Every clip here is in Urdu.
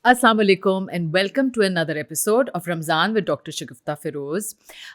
Assalamu alaikum and welcome to another episode of Ramzan with Dr. Shagufta Feroz.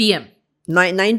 PM 9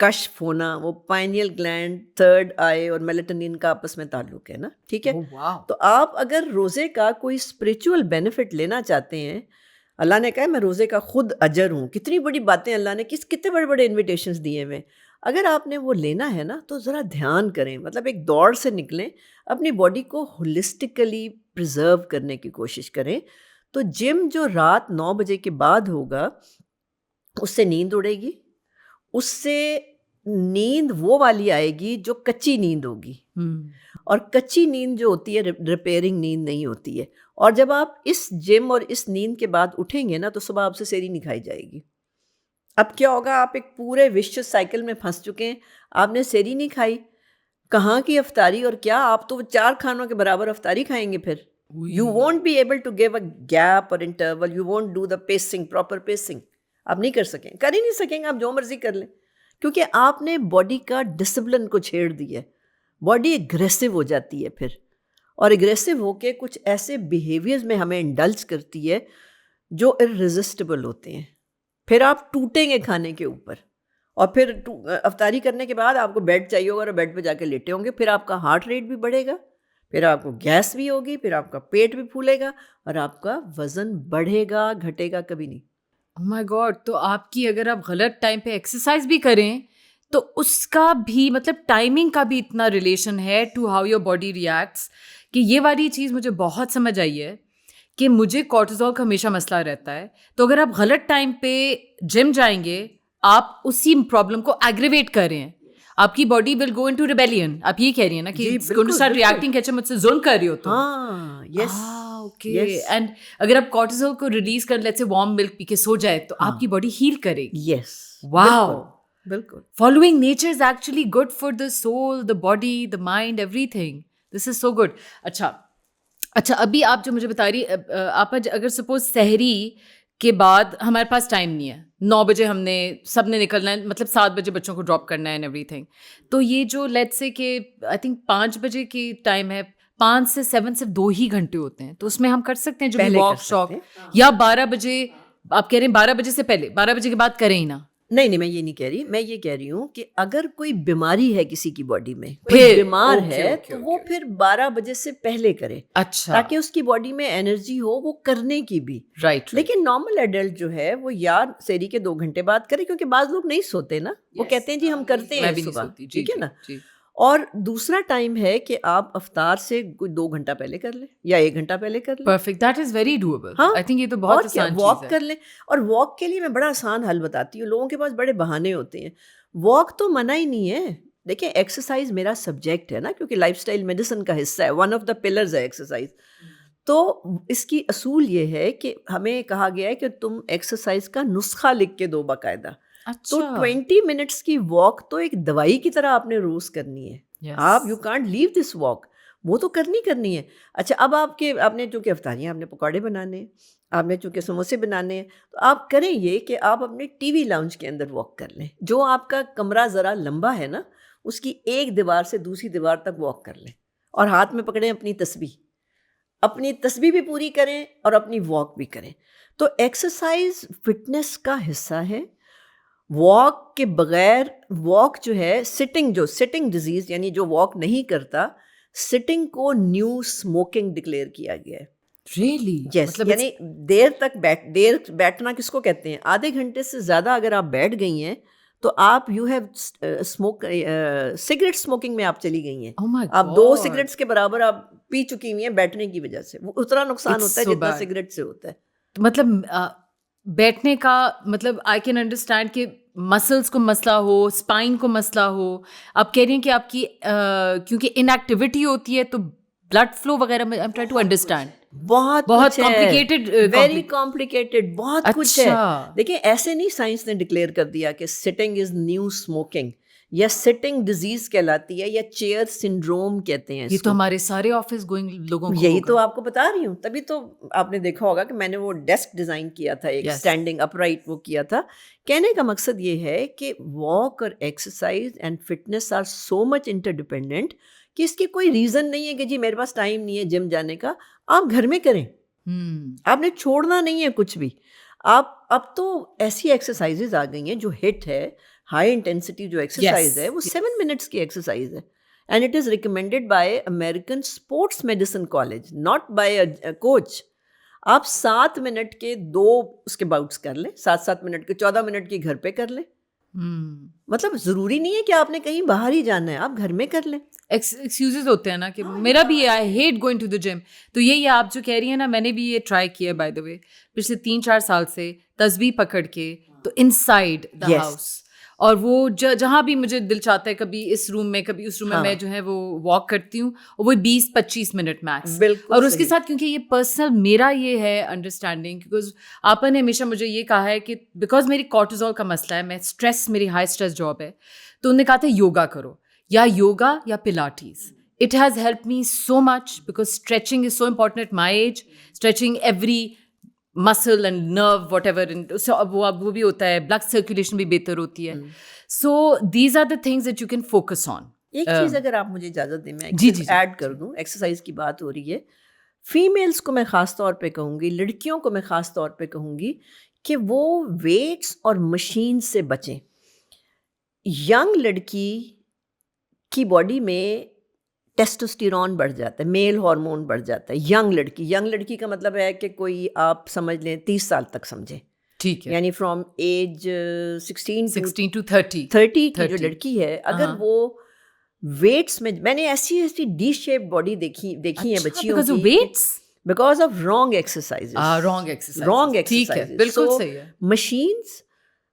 کشف ہونا، وہ پائنیل گلینڈ، تھرڈ آئی اور میلیٹونین کا آپس میں تعلق ہے نا، ٹھیک ہے. تو آپ اگر روزے کا کوئی اسپریچول بینیفٹ لینا چاہتے ہیں، اللہ نے کہا میں روزے کا خود اجر ہوں. کتنی بڑی باتیں اللہ نے کتنے بڑے بڑے انویٹیشنز دیے ہوئے. اگر آپ نے وہ لینا ہے نا تو ذرا دھیان کریں، مطلب ایک دوڑ سے نکلیں، اپنی باڈی کو ہولسٹیکلی پرزرو کرنے کی کوشش کریں. تو جم جو رات 9 بجے کے بعد ہوگا اس سے نیند اڑے گی، اس سے نیند وہ والی آئے گی جو کچی نیند ہوگی، اور کچی نیند جو ہوتی ہے ریپیئرنگ نیند نہیں ہوتی ہے. اور جب آپ اس جم اور اس نیند کے بعد اٹھیں گے نا تو صبح آپ سے سحری نہیں کھائی جائے گی. اب کیا ہوگا، آپ ایک پورے وشیس سائیکل میں پھنس چکے ہیں. آپ نے سحری نہیں کھائی، کہاں کی افطاری، اور کیا آپ تو 4 کھانوں کے برابر افطاری کھائیں گے. پھر you won't be able to give a gap اور interval, you won't do the pacing, proper pacing آپ نہیں کر سکیں، کر ہی نہیں سکیں گے. آپ جو مرضی کر لیں، کیونکہ آپ نے باڈی کا ڈسپلن کو چھیڑ دیا ہے. باڈی اگریسو ہو جاتی ہے پھر، اور اگریسو ہو کے کچھ ایسے بیہیویئرز میں ہمیں انڈلج کرتی ہے جو ارریزسٹیبل ہوتے ہیں. پھر آپ ٹوٹیں گے کھانے کے اوپر، اور پھر افطاری کرنے کے بعد آپ کو بیڈ چاہیے ہوگا اور بیڈ پہ جا کے لیٹے ہوں گے. پھر آپ کا ہارٹ ریٹ بھی بڑھے گا، پھر آپ کو گیس بھی ہوگی، پھر آپ کا پیٹ بھی پھولے گا، اور آپ کا وزن بڑھے گا، گھٹے گا کبھی نہیں. Oh my God! تو آپ کی اگر آپ غلط ٹائم پہ ایکسرسائز بھی کریں تو اس کا بھی مطلب ٹائمنگ کا بھی اتنا ریلیشن ہے to how your body reacts, کہ یہ والی چیز مجھے بہت سمجھ آئی ہے کہ مجھے کورٹیزول کا ہمیشہ مسئلہ رہتا ہے. تو اگر آپ غلط ٹائم پہ جم جائیں گے آپ اسی پرابلم کو ایگریویٹ کر رہے ہیں. آپ کی body will go into rebellion. آپ یہ کہہ رہی ہیں نا کہ it's going to start reacting کہ اچھا مجھ سے ظلم کر رہی ہو تو. ہاں یس اوکے. اینڈ اگر آپ کورٹیزول کو ریلیز کر لیتے وارم ملک پی کے سو جائے تو آپ کی باڈی ہیل کرے گی. یس واو. بالکل. Following nature is actually good for the soul, the body, the mind, everything. This is so good. اچھا ابھی آپ جو مجھے بتا رہی آپ اگر سپوز سحری کے بعد ہمارے پاس ٹائم نہیں ہے، 9 بجے ہم نے سب نے نکلنا ہے، مطلب 7 بجے بچوں کو ڈراپ کرنا ہے اینڈ ایوری تھنگ. تو یہ جو لیٹ سے کہ آئی تھنک 5 بجے کی ٹائم ہے، 5 سے 7 صرف 2 ہی گھنٹے ہوتے ہیں، تو اس میں ہم کر سکتے ہیں جو بھی واک شاک، یا 12 بجے آپ کہہ رہے ہیں 12 بجے سے پہلے 12 بجے کے بعد کریں ہی نا؟ نہیں میں یہ نہیں کہہ رہی، میں یہ کہہ رہی ہوں کہ اگر کوئی بیماری ہے کسی کی باڈی میں، کوئی بیمار ہے تو وہ پھر 12 بجے سے پہلے کرے، اچھا، تاکہ اس کی باڈی میں انرجی ہو وہ کرنے کی بھی. رائٹ. لیکن نارمل ایڈلٹ جو ہے وہ یا سحری کے 2 گھنٹے بعد کرے، کیونکہ بعض لوگ نہیں سوتے نا، وہ کہتے ہیں جی ہم کرتے ہیں صبح، ٹھیک ہے نا. اور دوسرا ٹائم ہے کہ آپ افطار سے کوئی 2 گھنٹہ پہلے کر لیں یا 1 گھنٹہ پہلے کر لیں. Perfect, that is very doable. I think یہ تو بہت آسان چیز ہے. واک کر لیں، اور واک کے لیے میں بڑا آسان حل بتاتی ہوں. لوگوں کے پاس بڑے بہانے ہوتے ہیں. واک تو منع ہی نہیں ہے. دیکھیں ایکسرسائز میرا سبجیکٹ ہے نا، کیونکہ لائف اسٹائل میڈیسن کا حصہ ہے، ون آف دا پلرز ہے ایکسرسائز. تو اس کی اصول یہ ہے کہ ہمیں کہا گیا ہے کہ تم ایکسرسائز کا نسخہ لکھ کے دو باقاعدہ. تو 20 منٹس کی واک تو ایک دوائی کی طرح آپ نے روز کرنی ہے. آپ you can't leave this walk, وہ تو کرنی ہے. اچھا اب آپ نے چونکہ افطاریاں، آپ نے پکوڑے بنانے ہیں، آپ نے چونکہ سموسے بنانے ہیں، تو آپ کریں یہ کہ آپ اپنے ٹی وی لاؤنج کے اندر واک کر لیں. جو آپ کا کمرہ ذرا لمبا ہے نا، اس کی ایک دیوار سے دوسری دیوار تک واک کر لیں، اور ہاتھ میں پکڑیں اپنی تسبیح بھی پوری کریں اور اپنی واک بھی کریں. تو ایکسرسائز فٹنس کا حصہ ہے. واک کے بغیر، واک جو ہے سٹنگ ڈیزیز، یعنی جو واک نہیں کرتا، سٹنگ کو نیو اسموکنگ ڈکلیئر کیا گیا ہے. ریئلی؟ یس، یعنی دیر تک بیٹھنا کس کو کہتے ہیں؟ آدھے گھنٹے سے زیادہ اگر آپ بیٹھ گئی ہیں تو آپ یو ہیو سگریٹ اسموکنگ میں آپ چلی گئی ہیں. آپ 2 سگریٹس کے برابر آپ پی چکی ہوئی ہیں بیٹھنے کی وجہ سے. وہ اتنا نقصان ہوتا ہے جتنا سگریٹ سے ہوتا ہے. مطلب بیٹھنے کا مطلب آئی کین انڈرسٹینڈ کہ مسلس کو مسئلہ ہو، اسپائن کو مسئلہ ہو. آپ کہہ رہی ہیں کہ آپ کی کیونکہ ان ایکٹیویٹی ہوتی ہے تو بلڈ فلو وغیرہ میں آئی ٹرائی ٹو انڈرسٹینڈ. بہت کمپلیکیٹڈ، ویری کمپلیکیٹڈ، بہت کچھ ہے. دیکھیں ایسے نہیں سائنس نے ڈکلیئر کر دیا کہ سٹنگ از نیو اسموکنگ، یا سٹنگ ڈیزیز کہلاتی ہے، یا چیئر سنڈروم کہتے ہیں. یہ تو ہمارے سارے آفس گوئنگ لوگوں کو، یہی تو آپ کو بتا رہی ہوں. تبھی تو آپ نے دیکھا ہوگا کہ میں نے وہ ڈیسک ڈیزائن کیا تھا، ایک اسٹینڈنگ اپ رائٹ وہ کیا تھا. کہنے کا مقصد یہ ہے کہ واک اور exercise and fitness are so much interdependent کہ اس کی کوئی ریزن نہیں ہے کہ جی میرے پاس ٹائم نہیں ہے جم جانے کا. آپ گھر میں کریں، آپ نے چھوڑنا نہیں ہے کچھ بھی. آپ اب تو ایسی ایکسرسائزز آ گئی ہیں جو ہٹ ہے. ہائی انٹینسٹی جو ایکسرسائز ہے وہ 7 منٹس کی ایکسرسائز ہے and it is recommended by American sports medicine college, not by a coach. آپ 7 منٹ کے 2 اس کے باؤٹس کر لیں, 7 منٹ کے 14 منٹ کے گھر پہ کر لیں. مطلب ضروری نہیں ہے کہ آپ نے کہیں باہر ہی جانا ہے, آپ گھر میں کر لیں. ایکسکیوزز ہوتے ہیں نا کہ میرا بھی I hate going to the gym. تو یہی آپ جو کہہ رہی ہیں نا, میں نے بھی یہ ٹرائی کیا بائی دا وے پچھلے 3-4 سال سے, تسبیح پکڑ کے تو ان سائڈ دا ہاؤس, اور وہ جہاں بھی مجھے دل چاہتا ہے, کبھی اس روم میں کبھی اس روم میں, میں جو ہے وہ واک کرتی ہوں, اور وہ 20-25 منٹ میکس. اور اس کے ساتھ کیونکہ یہ پرسنل میرا یہ ہے انڈرسٹینڈنگ, بیکاز آپا نے ہمیشہ مجھے یہ کہا ہے کہ بیکاز میری کارٹیزول کا مسئلہ ہے, میں اسٹریس, میری ہائی اسٹریس جاب ہے, تو انہوں نے کہا تھا یوگا کرو, یا یوگا یا پلاٹیز. It has helped me so much because stretching is so important at my age. Stretching every muscle and nerve, whatever. And so وہ بھی ہوتا ہے, blood circulation بھی بہتر ہوتی ہے. So these are the things that you can focus on. ایک چیز اگر آپ مجھے اجازت دیں, میں ایڈ کر دوں. ایکسرسائز کی بات ہو رہی ہے, فیمیلس کو میں خاص طور پہ کہوں گی, لڑکیوں کو میں خاص طور پہ کہوں گی کہ وہ ویٹس اور مشین سے بچیں. ینگ لڑکی کی باڈی میں ٹیسٹوسٹیرون بڑھ جاتا ہے, میل ہارمون بڑھ جاتا ہے. ینگ لڑکی کا مطلب ہے کہ کوئی آپ سمجھ لیں 30 سال تک سمجھیں, ٹھیک ہے, یعنی فرام ایج 16 to 30 کی جو لڑکی ہے, اگر وہ ویٹس میں نے ایسی ڈی شیپ باڈی دیکھی ہے بچیوں کی, بیکاز آف رانگ ایکسرسائز. بالکل صحیح ہے. مشینس,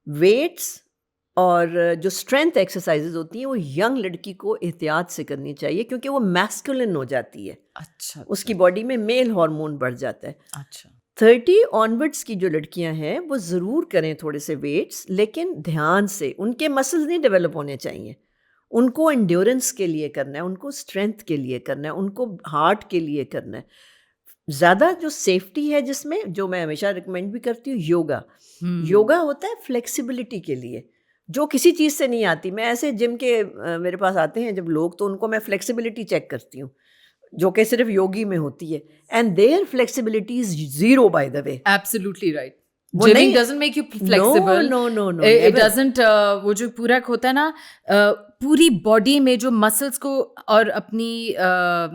ویٹس اور جو اسٹرینتھ ایکسرسائزز ہوتی ہیں وہ ینگ لڑکی کو احتیاط سے کرنی چاہیے, کیونکہ وہ میسکولن ہو جاتی ہے. اچھا, اس کی باڈی میں میل ہارمون بڑھ جاتا ہے. اچھا, 30 آنورڈس کی جو لڑکیاں ہیں وہ ضرور کریں تھوڑے سے ویٹس, لیکن دھیان سے. ان کے مسلز نہیں ڈیولپ ہونے چاہیے, ان کو انڈیورنس کے لیے کرنا ہے, ان کو اسٹرینتھ کے لیے کرنا ہے, ان کو ہارٹ کے لیے کرنا ہے. زیادہ جو سیفٹی ہے جس میں, جو میں ہمیشہ ریکمینڈ بھی کرتی ہوں, یوگا ہوتا ہے فلیکسیبلٹی کے لیے, جو کسی چیز سے نہیں آتی. میں ایسے جم کے میرے پاس آتے ہیں جب لوگ, تو ان کو میں فلیکسیبلٹی چیک کرتی ہوں, جو کہ صرف یوگی میں ہوتی ہے, and there flexibility is 0 by the way. Absolutely right. Gymming doesn't make you flexible. No. It doesn't. وہ جو پورا ہوتا ہے نا, پوری باڈی میں جو مسلس کو اور اپنی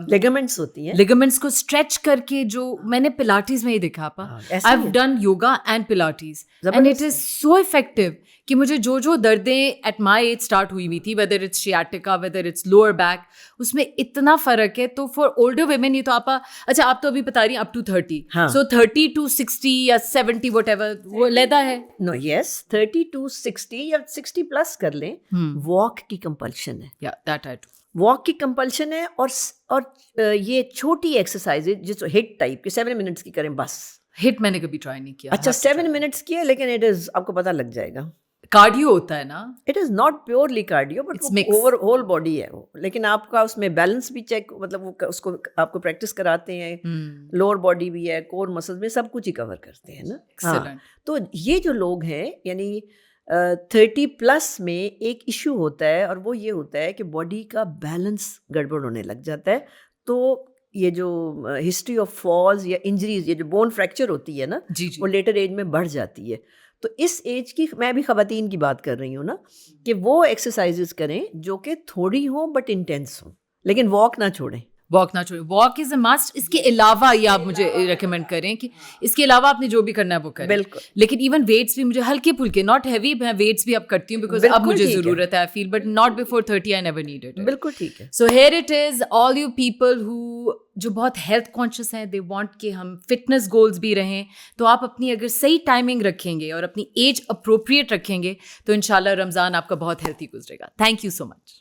لیگمنٹس ہوتی ہیں, لیگمنٹس کو اسٹریچ کر کے, جو میں نے پلاٹیز میں ہی دیکھا پا. I've done yoga and Pilates and it is so effective کہ مجھے جو دردیں ایٹ مائی ایج اسٹارٹ ہوئی تھی, whether it's sciatica, whether it's lower back, اس میں اتنا فرق ہے. تو فار اولڈر ویمن, یہ تو آپ, اچھا آپ تو ابھی بتا رہی ہیں up to 30, so 30 to 60 یا 70 whatever وہ لیدا ہے. نو یس 30 to 60 یا 60 پلس کر لیں. واک کی کمپلشن ہے, that I do. واک کی کمپلشن ہے, اور یہ چھوٹی ایکسرسائز جس ہٹ ٹائپ کی 7 منٹس کی کریں بس. ہٹ میں نے کبھی ٹرائی نہیں کیا. اچھا 7 منٹس کی ہے, لیکن اٹ از, آپ کو پتہ لگ جائے گا, کارڈیو ہوتا ہے نا. It is not purely cardio, but over whole body ہے وہ. لیکن آپ کا اس میں بیلنس بھی چیک, مطلب وہ اس کو آپ کو پریکٹس کراتے ہیں, لوور باڈی بھی ہے, کور مسلز میں, سب کچھ ہی کور کرتے ہیں نا. تو یہ جو لوگ ہیں, یعنی 30 پلس میں ایک ایشو ہوتا ہے, اور وہ یہ ہوتا ہے کہ باڈی کا بیلنس گڑبڑ ہونے لگ جاتا ہے. تو یہ جو ہسٹری آف فالز یا انجریز, یہ جو بون فریکچر ہوتی ہے نا, وہ لیٹر ایج میں بڑھ جاتی ہے. تو اس ایج کی, میں بھی خواتین کی بات کر رہی ہوں نا, کہ وہ ایکسرسائزز کریں جو کہ تھوڑی ہوں بٹ انٹینس ہوں, لیکن واک نہ چھوڑیں. واک نہ چھوڑیں, واک از اے مسٹ. اس کے علاوہ یہ آپ مجھے ریکمینڈ کریں کہ اس کے علاوہ آپ نے جو بھی کرنا ہے وہ کریں. بالکل. لیکن ایون ویٹس بھی مجھے ہلکے پھلکے, ناٹ ہیوی, میں ویٹس بھی اب کرتی ہوں بیکاز اب مجھے ضرورت ہے, I feel, but not before 30 I never need it. بالکل ٹھیک ہے. So here it is, all you people who جو بہت ہیلتھ کانشیس ہیں, دے وانٹ کہ ہم فٹنس گولز بھی رہیں, تو آپ اپنی اگر صحیح ٹائمنگ رکھیں گے اور اپنی ایج اپروپریٹ رکھیں گے, تو انشاءاللہ رمضان آپ کا بہت ہیلتھی گزرے گا. Thank you so much.